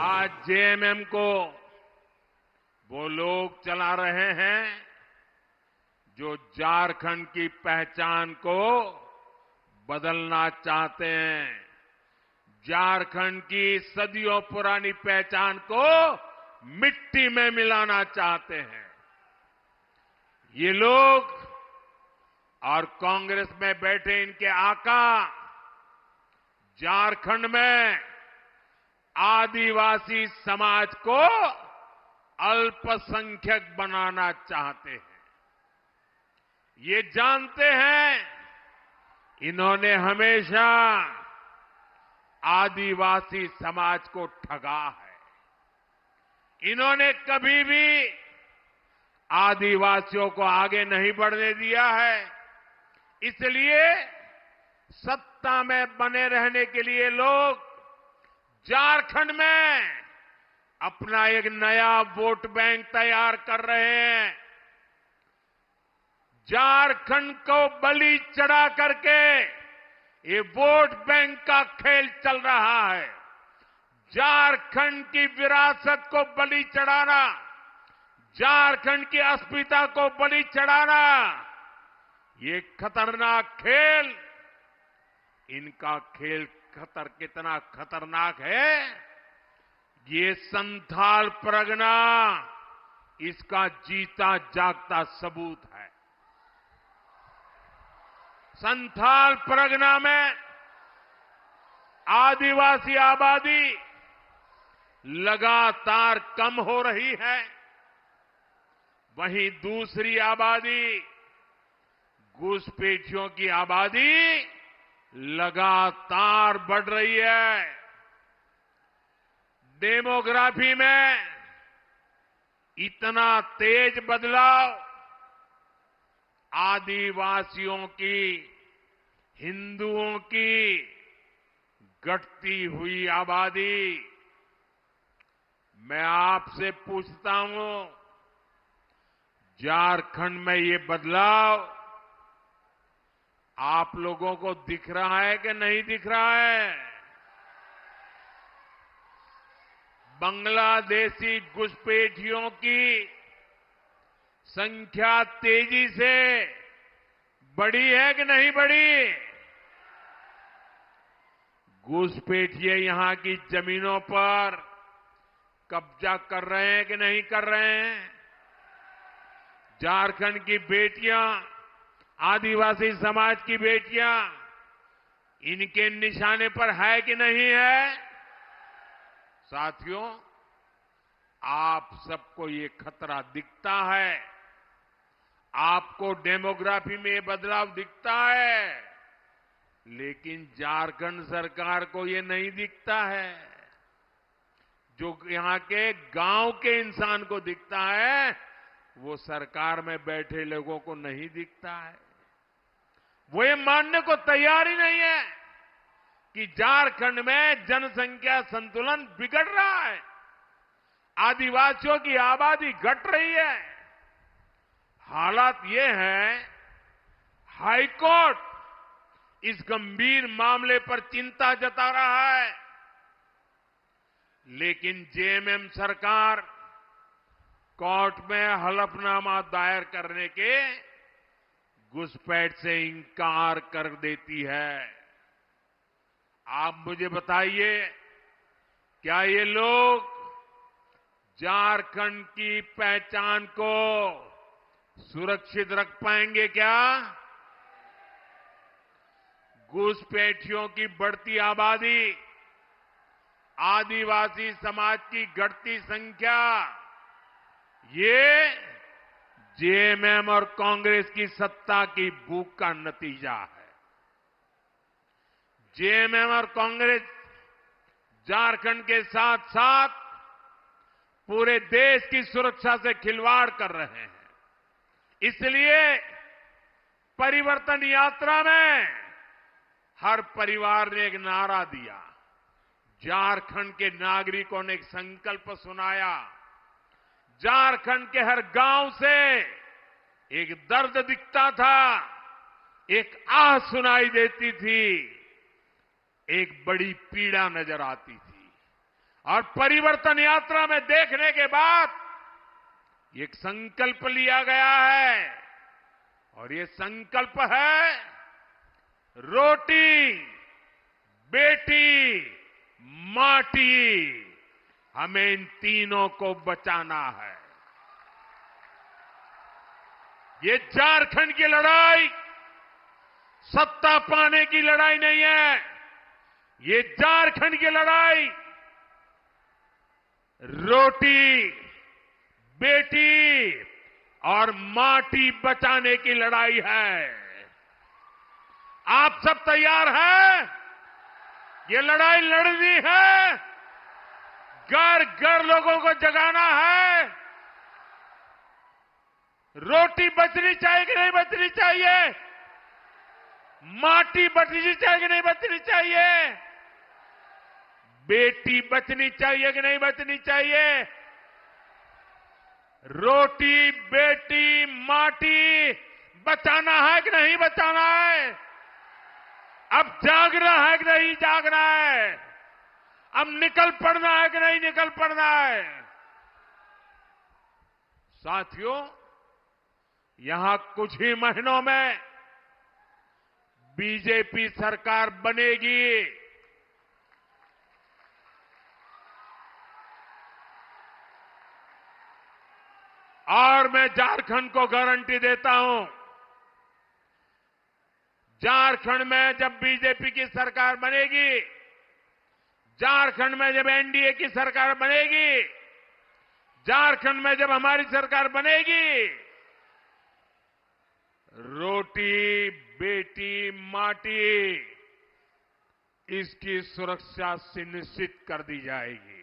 आज जेएमएम को वो लोग चला रहे हैं जो झारखंड की पहचान को बदलना चाहते हैं, झारखंड की सदियों पुरानी पहचान को मिट्टी में मिलाना चाहते हैं। ये लोग और कांग्रेस में बैठे इनके आका झारखंड में आदिवासी समाज को अल्पसंख्यक बनाना चाहते हैं। ये जानते हैं इन्होंने हमेशा आदिवासी समाज को ठगा है। इन्होंने कभी भी आदिवासियों को आगे नहीं बढ़ने दिया है। इसलिए सत्ता में बने रहने के लिए लोग झारखंड में अपना एक नया वोट बैंक तैयार कर रहे हैं। झारखंड को बलि चढ़ा करके ये वोट बैंक का खेल चल रहा है। झारखंड की विरासत को बलि चढ़ाना, झारखंड की अस्मिता को बलि चढ़ाना, ये खतरनाक खेल, इनका खेल कितना खतरनाक है, ये संथाल परगना इसका जीता जागता सबूत है। संथाल परगना में आदिवासी आबादी लगातार कम हो रही है, वहीं दूसरी आबादी, घुसपैठियों की आबादी लगातार बढ़ रही है। डेमोग्राफी में इतना तेज बदलाव आदिवासियों की, हिंदुओं की घटती हुई आबादी। मैं आपसे पूछता हूं, झारखंड में ये बदलाव आप लोगों को दिख रहा है कि नहीं दिख रहा है? बांग्लादेशी घुसपैठियों की संख्या तेजी से बढ़ी है कि नहीं बढ़ी? घुसपैठिए यहां की जमीनों पर कब्जा कर रहे हैं कि नहीं कर रहे हैं? झारखंड की बेटियां, आदिवासी समाज की बेटियां इनके निशाने पर है कि नहीं है? साथियों, आप सबको ये खतरा दिखता है, आपको डेमोग्राफी में ये बदलाव दिखता है, लेकिन झारखंड सरकार को ये नहीं दिखता है। जो यहां के गांव के इंसान को दिखता है, वो सरकार में बैठे लोगों को नहीं दिखता है। वो ये मानने को तैयार ही नहीं है कि झारखंड में जनसंख्या संतुलन बिगड़ रहा है, आदिवासियों की आबादी घट रही है। हालात ये है, हाईकोर्ट इस गंभीर मामले पर चिंता जता रहा है, लेकिन जेएमएम सरकार कोर्ट में हलफनामा दायर करने के घुसपैठ से इंकार कर देती है। आप मुझे बताइए, क्या ये लोग झारखंड की पहचान को सुरक्षित रख पाएंगे क्या? घुसपैठियों की बढ़ती आबादी, आदिवासी समाज की घटती संख्या, ये जेएमएम और कांग्रेस की सत्ता की भूख का नतीजा है। जेएमएम और कांग्रेस झारखंड के साथ साथ पूरे देश की सुरक्षा से खिलवाड़ कर रहे हैं। इसलिए परिवर्तन यात्रा में हर परिवार ने एक नारा दिया, झारखंड के नागरिकों ने एक संकल्प सुनाया, झारखंड के हर गांव से एक दर्द दिखता था, एक आह सुनाई देती थी, एक बड़ी पीड़ा नजर आती थी। और परिवर्तन यात्रा में देखने के बाद एक संकल्प लिया गया है, और ये संकल्प है रोटी, बेटी, माटी, हमें इन तीनों को बचाना है। ये झारखंड की लड़ाई सत्ता पाने की लड़ाई नहीं है, ये झारखंड की लड़ाई रोटी, बेटी और माटी बचाने की लड़ाई है। आप सब तैयार हैं? ये लड़ाई लड़नी है, घर घर लोगों को जगाना है। रोटी बचनी चाहिए कि नहीं बचनी चाहिए? माटी बचनी चाहिए कि नहीं बचनी चाहिए? बेटी बचनी चाहिए कि नहीं बचनी चाहिए? रोटी, बेटी, माटी बचाना है कि नहीं बचाना है? अब जागना है कि नहीं जागना है? अब निकल पड़ना है कि नहीं निकल पड़ना है? साथियों, यहां कुछ ही महीनों में बीजेपी सरकार बनेगी। और मैं झारखंड को गारंटी देता हूं, झारखंड में जब बीजेपी की सरकार बनेगी, झारखंड में जब एनडीए की सरकार बनेगी, झारखंड में जब हमारी सरकार बनेगी, रोटी, बेटी, माटी, इसकी सुरक्षा सुनिश्चित कर दी जाएगी।